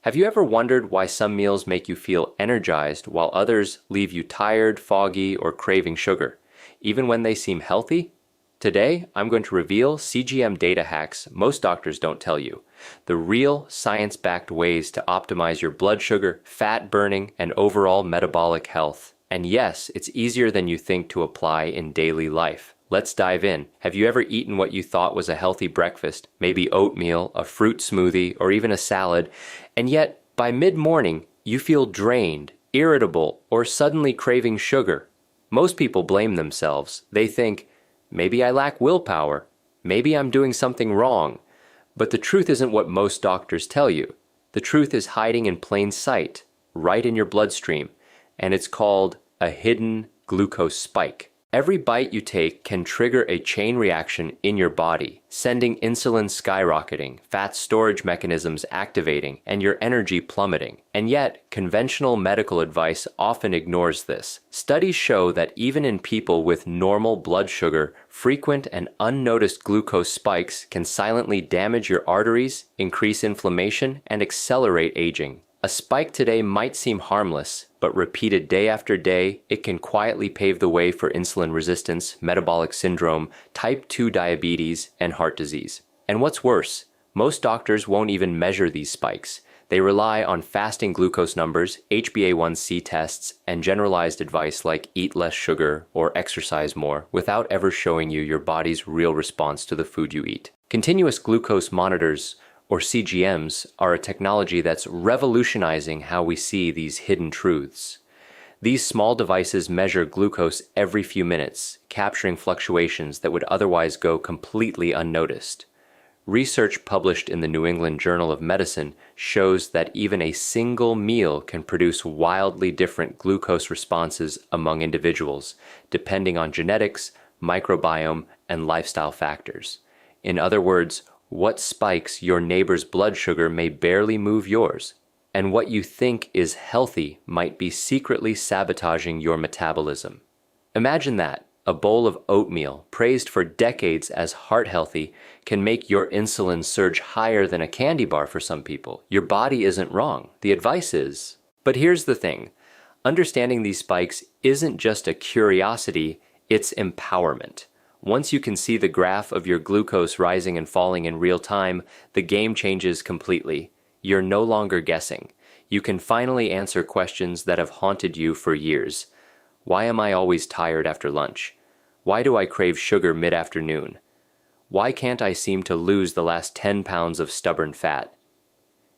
Have you ever wondered why some meals make you feel energized while others leave you tired, foggy, or craving sugar, even when they seem healthy? Today, I'm going to reveal CGM data hacks most doctors don't tell you, the real science-backed ways to optimize your blood sugar, fat burning, and overall metabolic health. And yes, it's easier than you think to apply in daily life. Let's dive in. Have you ever eaten what you thought was a healthy breakfast, maybe oatmeal, a fruit smoothie, or even a salad, and yet by mid-morning you feel drained, irritable, or suddenly craving sugar? Most people blame themselves. They think, maybe I lack willpower, maybe I'm doing something wrong. But the truth isn't what most doctors tell you. The truth is hiding in plain sight, right in your bloodstream, and it's called a hidden glucose spike. Every bite you take can trigger a chain reaction in your body, sending insulin skyrocketing, fat storage mechanisms activating, and your energy plummeting. And yet, conventional medical advice often ignores this. Studies show that even in people with normal blood sugar, frequent and unnoticed glucose spikes can silently damage your arteries, increase inflammation, and accelerate aging. A spike today might seem harmless, but repeated day after day, it can quietly pave the way for insulin resistance, metabolic syndrome, type 2 diabetes, and heart disease. And what's worse, most doctors won't even measure these spikes. They rely on fasting glucose numbers, HbA1c tests, and generalized advice like eat less sugar or exercise more without ever showing you your body's real response to the food you eat. Continuous glucose monitors, or CGMs, are a technology that's revolutionizing how we see these hidden truths. These small devices measure glucose every few minutes, capturing fluctuations that would otherwise go completely unnoticed. Research published in the New England Journal of Medicine shows that even a single meal can produce wildly different glucose responses among individuals, depending on genetics, microbiome, and lifestyle factors. In other words, what spikes your neighbor's blood sugar may barely move yours, and what you think is healthy might be secretly sabotaging your metabolism. Imagine that. A bowl of oatmeal, praised for decades as heart healthy, can make your insulin surge higher than a candy bar for some people. Your body isn't wrong. The advice is. But here's the thing. Understanding these spikes isn't just a curiosity, it's empowerment. Once you can see the graph of your glucose rising and falling in real time, the game changes completely. You're no longer guessing. You can finally answer questions that have haunted you for years. Why am I always tired after lunch? Why do I crave sugar mid-afternoon? Why can't I seem to lose the last 10 pounds of stubborn fat?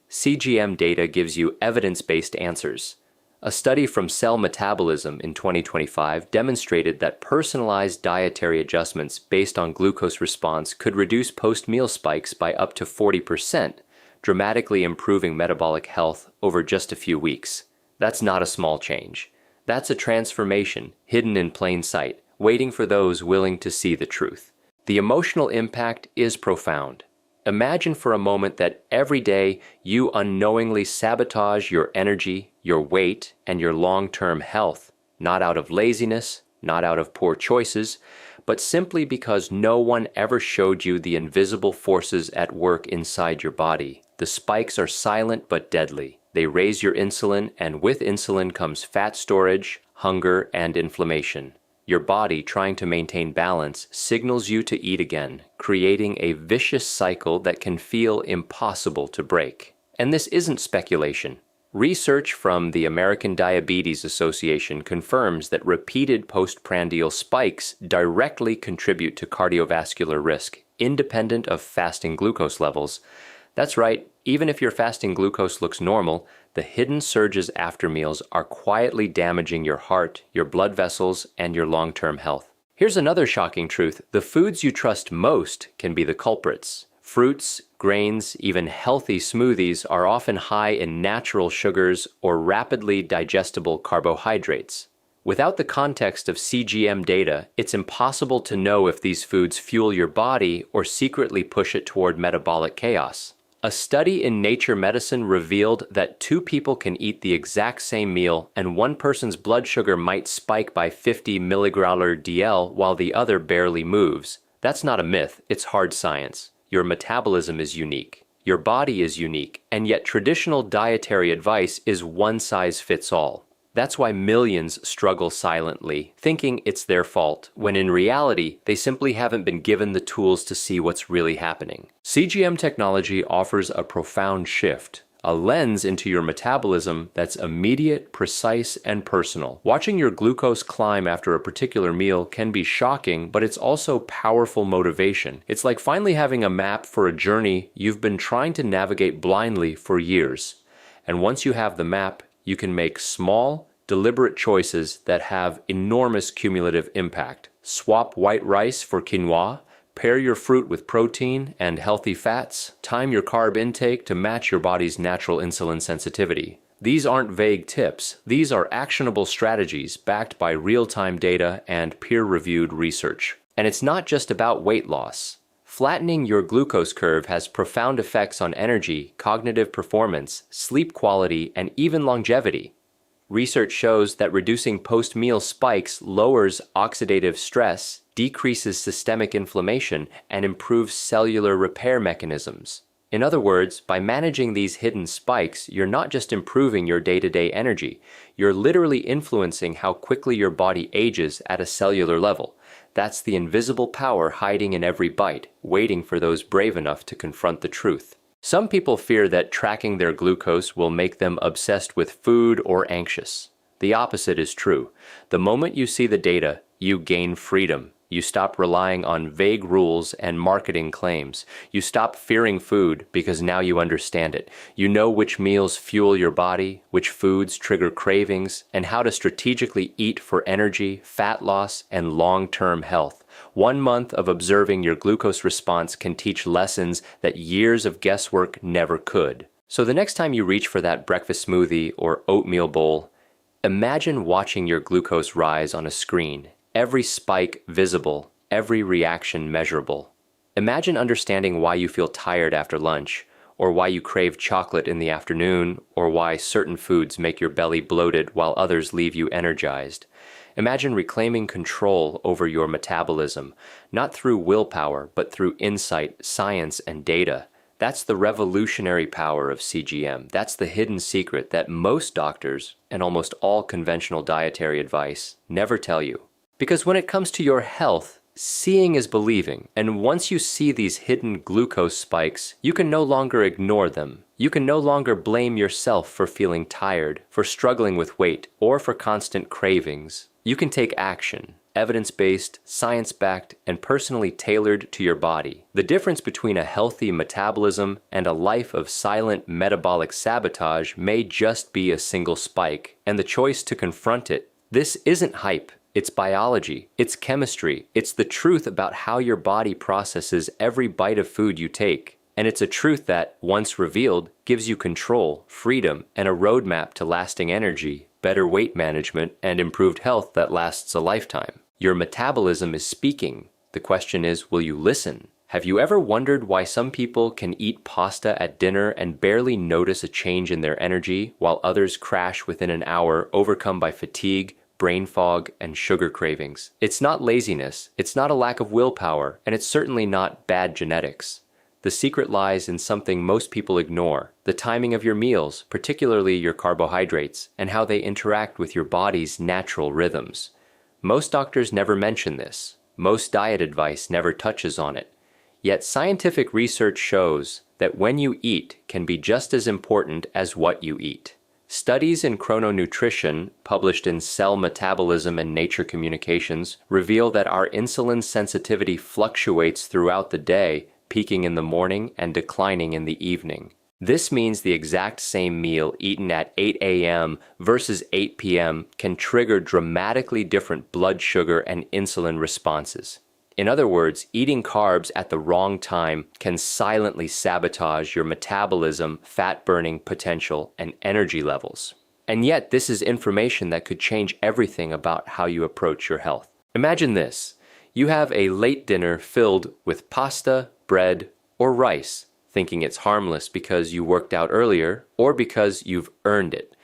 CGM data gives you evidence-based answers. A study from Cell Metabolism in 2025 demonstrated that personalized dietary adjustments based on glucose response could reduce post-meal spikes by up to 40%, dramatically improving metabolic health over just a few weeks. That's not a small change. That's a transformation hidden in plain sight, waiting for those willing to see the truth. The emotional impact is profound. Imagine for a moment that every day you unknowingly sabotage your energy, your weight, and your long-term health, not out of laziness, not out of poor choices, but simply because no one ever showed you the invisible forces at work inside your body. The spikes are silent but deadly. They raise your insulin, and with insulin comes fat storage, hunger, and inflammation. Your body, trying to maintain balance, signals you to eat again, creating a vicious cycle that can feel impossible to break. And this isn't speculation. Research from the American Diabetes Association confirms that repeated postprandial spikes directly contribute to cardiovascular risk, independent of fasting glucose levels. That's right, even if your fasting glucose looks normal, the hidden surges after meals are quietly damaging your heart, your blood vessels, and your long-term health. Here's another shocking truth. The foods you trust most can be the culprits. Fruits, grains, even healthy smoothies are often high in natural sugars or rapidly digestible carbohydrates. Without the context of CGM data, it's impossible to know if these foods fuel your body or secretly push it toward metabolic chaos. A study in Nature Medicine revealed that two people can eat the exact same meal and one person's blood sugar might spike by 50 mg/dl while the other barely moves. That's not a myth, it's hard science. Your metabolism is unique. Your body is unique, and yet traditional dietary advice is one size fits all. That's why millions struggle silently, thinking it's their fault, when in reality, they simply haven't been given the tools to see what's really happening. CGM technology offers a profound shift, a lens into your metabolism that's immediate, precise, and personal. Watching your glucose climb after a particular meal can be shocking, but it's also powerful motivation. It's like finally having a map for a journey you've been trying to navigate blindly for years. And once you have the map, you can make small, deliberate choices that have enormous cumulative impact. Swap white rice for quinoa, pair your fruit with protein and healthy fats, time your carb intake to match your body's natural insulin sensitivity. These aren't vague tips. These are actionable strategies backed by real-time data and peer-reviewed research. And it's not just about weight loss. Flattening your glucose curve has profound effects on energy, cognitive performance, sleep quality, and even longevity. Research shows that reducing post-meal spikes lowers oxidative stress, decreases systemic inflammation, and improves cellular repair mechanisms. In other words, by managing these hidden spikes, you're not just improving your day-to-day energy, you're literally influencing how quickly your body ages at a cellular level. That's the invisible power hiding in every bite, waiting for those brave enough to confront the truth. Some people fear that tracking their glucose will make them obsessed with food or anxious. The opposite is true. The moment you see the data, you gain freedom. You stop relying on vague rules and marketing claims. You stop fearing food because now you understand it. You know which meals fuel your body, which foods trigger cravings, and how to strategically eat for energy, fat loss, and long-term health. 1 month of observing your glucose response can teach lessons that years of guesswork never could. So the next time you reach for that breakfast smoothie or oatmeal bowl, imagine watching your glucose rise on a screen. Every spike visible, every reaction measurable. Imagine understanding why you feel tired after lunch, or why you crave chocolate in the afternoon, or why certain foods make your belly bloated while others leave you energized. Imagine reclaiming control over your metabolism, not through willpower, but through insight, science, and data. That's the revolutionary power of CGM. That's the hidden secret that most doctors, and almost all conventional dietary advice, never tell you. Because when it comes to your health, seeing is believing, and once you see these hidden glucose spikes, you can no longer ignore them. You can no longer blame yourself for feeling tired, for struggling with weight, or for constant cravings. You can take action, evidence-based, science-backed, and personally tailored to your body. The difference between a healthy metabolism and a life of silent metabolic sabotage may just be a single spike, and the choice to confront it. This isn't hype. It's biology, it's chemistry, it's the truth about how your body processes every bite of food you take. And it's a truth that, once revealed, gives you control, freedom, and a roadmap to lasting energy, better weight management, and improved health that lasts a lifetime. Your metabolism is speaking. The question is, will you listen? Have you ever wondered why some people can eat pasta at dinner and barely notice a change in their energy, while others crash within an hour, overcome by fatigue, brain fog, and sugar cravings? It's not laziness, it's not a lack of willpower, and it's certainly not bad genetics. The secret lies in something most people ignore: the timing of your meals, particularly your carbohydrates, and how they interact with your body's natural rhythms. Most doctors never mention this. Most diet advice never touches on it. Yet scientific research shows that when you eat can be just as important as what you eat. Studies in chrononutrition, published in Cell Metabolism and Nature Communications, reveal that our insulin sensitivity fluctuates throughout the day, peaking in the morning and declining in the evening. This means the exact same meal eaten at 8 a.m. versus 8 p.m. can trigger dramatically different blood sugar and insulin responses. In other words, eating carbs at the wrong time can silently sabotage your metabolism, fat-burning potential, and energy levels. And yet, this is information that could change everything about how you approach your health. Imagine this. You have a late dinner filled with pasta, bread, or rice, thinking it's harmless because you worked out earlier or because you've earned it.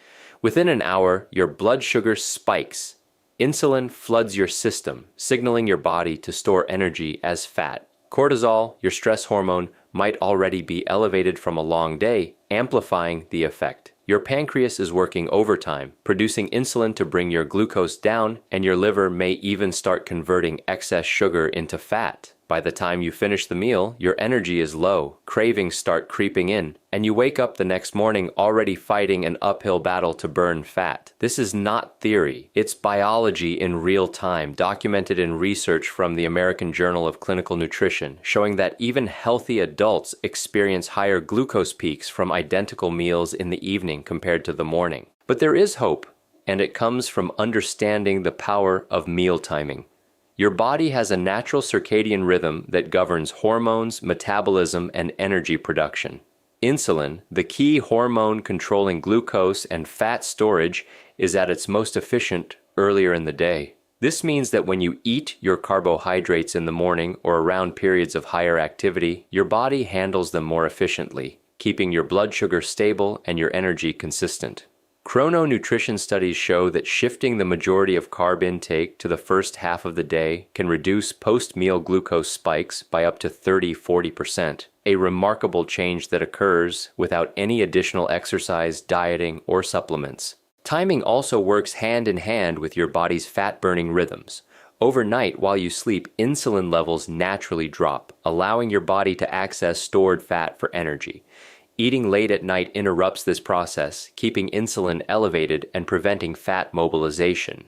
Within an hour, your blood sugar spikes. Insulin floods your system, signaling your body to store energy as fat. Cortisol, your stress hormone, might already be elevated from a long day, amplifying the effect. Your pancreas is working overtime, producing insulin to bring your glucose down, and your liver may even start converting excess sugar into fat. By the time you finish the meal, your energy is low, cravings start creeping in, and you wake up the next morning already fighting an uphill battle to burn fat. This is not theory. It's biology in real time, documented in research from the American Journal of Clinical Nutrition, showing that even healthy adults experience higher glucose peaks from identical meals in the evening compared to the morning. But there is hope, and it comes from understanding the power of meal timing. Your body has a natural circadian rhythm that governs hormones, metabolism, and energy production. Insulin, the key hormone controlling glucose and fat storage, is at its most efficient earlier in the day. This means that when you eat your carbohydrates in the morning or around periods of higher activity, your body handles them more efficiently, keeping your blood sugar stable and your energy consistent. Chrononutrition studies show that shifting the majority of carb intake to the first half of the day can reduce post-meal glucose spikes by up to 30–40%, a remarkable change that occurs without any additional exercise, dieting, or supplements. Timing also works hand in hand with your body's fat-burning rhythms. Overnight, while you sleep, insulin levels naturally drop, allowing your body to access stored fat for energy. Eating late at night interrupts this process, keeping insulin elevated and preventing fat mobilization.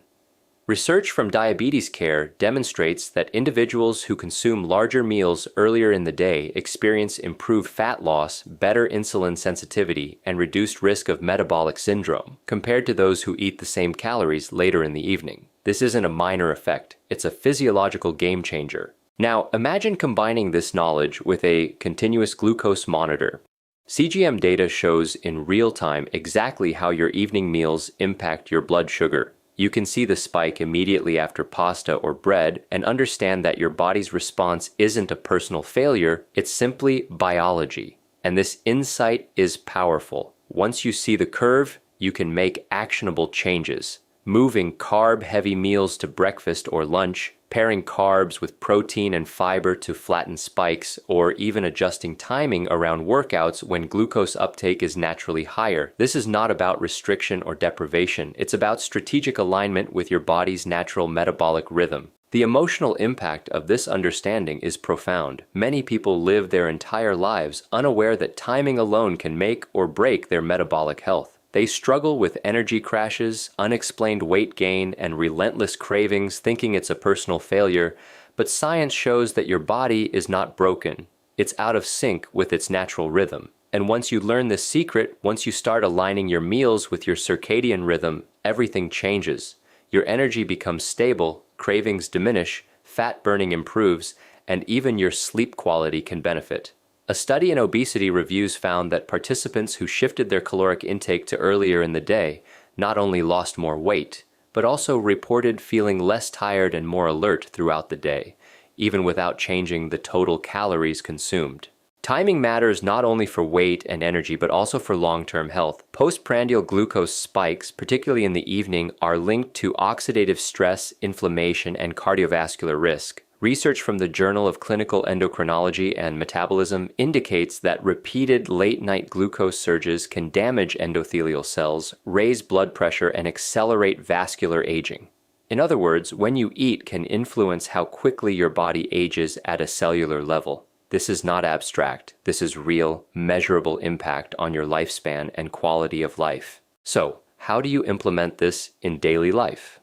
Research from Diabetes Care demonstrates that individuals who consume larger meals earlier in the day experience improved fat loss, better insulin sensitivity, and reduced risk of metabolic syndrome, compared to those who eat the same calories later in the evening. This isn't a minor effect, it's a physiological game changer. Now, imagine combining this knowledge with a continuous glucose monitor. CGM data shows in real time exactly how your evening meals impact your blood sugar. You can see the spike immediately after pasta or bread and understand that your body's response isn't a personal failure, it's simply biology. And this insight is powerful. Once you see the curve, you can make actionable changes. Moving carb-heavy meals to breakfast or lunch, pairing carbs with protein and fiber to flatten spikes, or even adjusting timing around workouts when glucose uptake is naturally higher. This is not about restriction or deprivation. It's about strategic alignment with your body's natural metabolic rhythm. The emotional impact of this understanding is profound. Many people live their entire lives unaware that timing alone can make or break their metabolic health. They struggle with energy crashes, unexplained weight gain, and relentless cravings, thinking it's a personal failure, but science shows that your body is not broken. It's out of sync with its natural rhythm. And once you learn this secret, once you start aligning your meals with your circadian rhythm, everything changes. Your energy becomes stable, cravings diminish, fat burning improves, and even your sleep quality can benefit. A study in obesity reviews found that participants who shifted their caloric intake to earlier in the day not only lost more weight, but also reported feeling less tired and more alert throughout the day, even without changing the total calories consumed. Timing matters not only for weight and energy, but also for long-term health. Postprandial glucose spikes, particularly in the evening, are linked to oxidative stress, inflammation, and cardiovascular risk. Research from the Journal of Clinical Endocrinology and Metabolism indicates that repeated late-night glucose surges can damage endothelial cells, raise blood pressure, and accelerate vascular aging. In other words, when you eat can influence how quickly your body ages at a cellular level. This is not abstract. This is real, measurable impact on your lifespan and quality of life. So, how do you implement this in daily life?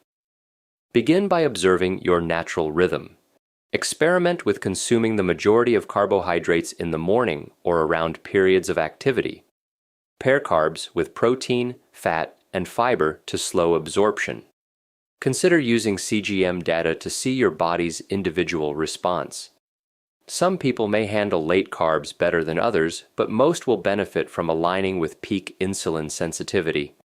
Begin by observing your natural rhythm. Experiment with consuming the majority of carbohydrates in the morning or around periods of activity. Pair carbs with protein, fat, and fiber to slow absorption. Consider using CGM data to see your body's individual response. Some people may handle late carbs better than others, but most will benefit from aligning with peak insulin sensitivity.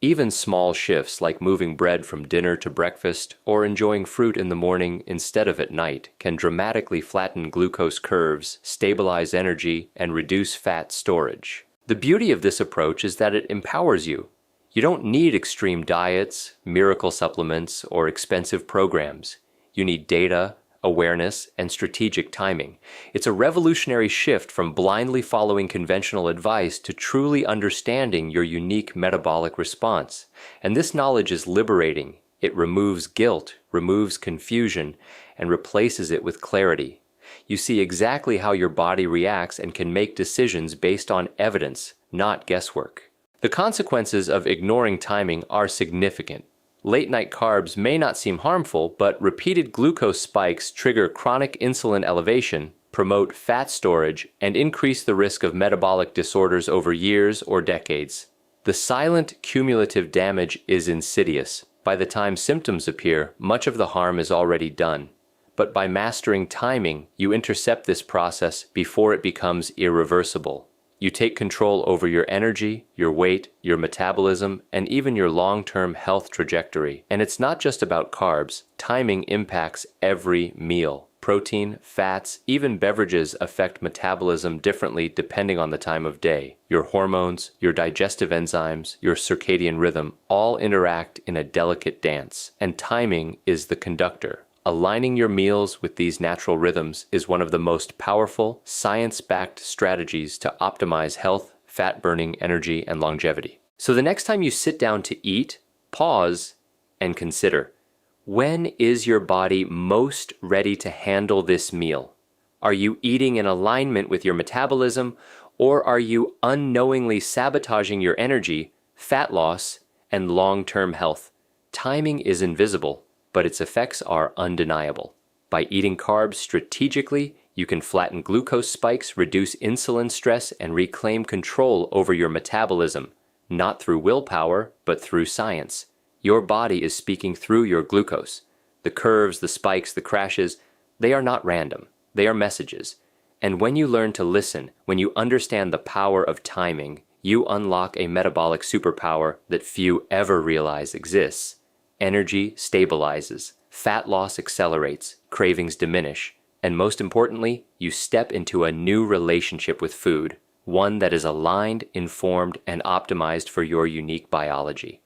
Even small shifts like moving bread from dinner to breakfast or enjoying fruit in the morning instead of at night can dramatically flatten glucose curves, stabilize energy, and reduce fat storage. The beauty of this approach is that it empowers you. You don't need extreme diets, miracle supplements, or expensive programs. You need data, awareness, and strategic timing. It's a revolutionary shift from blindly following conventional advice to truly understanding your unique metabolic response. And this knowledge is liberating. It removes guilt, removes confusion, and replaces it with clarity. You see exactly how your body reacts and can make decisions based on evidence, not guesswork. The consequences of ignoring timing are significant. Late-night carbs may not seem harmful, but repeated glucose spikes trigger chronic insulin elevation, promote fat storage, and increase the risk of metabolic disorders over years or decades. The silent cumulative damage is insidious. By the time symptoms appear, much of the harm is already done. But by mastering timing, you intercept this process before it becomes irreversible. You take control over your energy, your weight, your metabolism, and even your long-term health trajectory. And it's not just about carbs. Timing impacts every meal. Protein, fats, even beverages affect metabolism differently depending on the time of day. Your hormones, your digestive enzymes, your circadian rhythm all interact in a delicate dance. And timing is the conductor. Aligning your meals with these natural rhythms is one of the most powerful, science-backed strategies to optimize health, fat burning, energy, and longevity. So the next time you sit down to eat, pause and consider, when is your body most ready to handle this meal? Are you eating in alignment with your metabolism, or are you unknowingly sabotaging your energy, fat loss, and long-term health? Timing is invisible, but its effects are undeniable. By eating carbs strategically, you can flatten glucose spikes, reduce insulin stress, and reclaim control over your metabolism, not through willpower, but through science. Your body is speaking through your glucose. The curves, the spikes, the crashes, they are not random. They are messages. And when you learn to listen, when you understand the power of timing, you unlock a metabolic superpower that few ever realize exists. Energy stabilizes, fat loss accelerates, cravings diminish, and most importantly, you step into a new relationship with food, one that is aligned, informed, and optimized for your unique biology.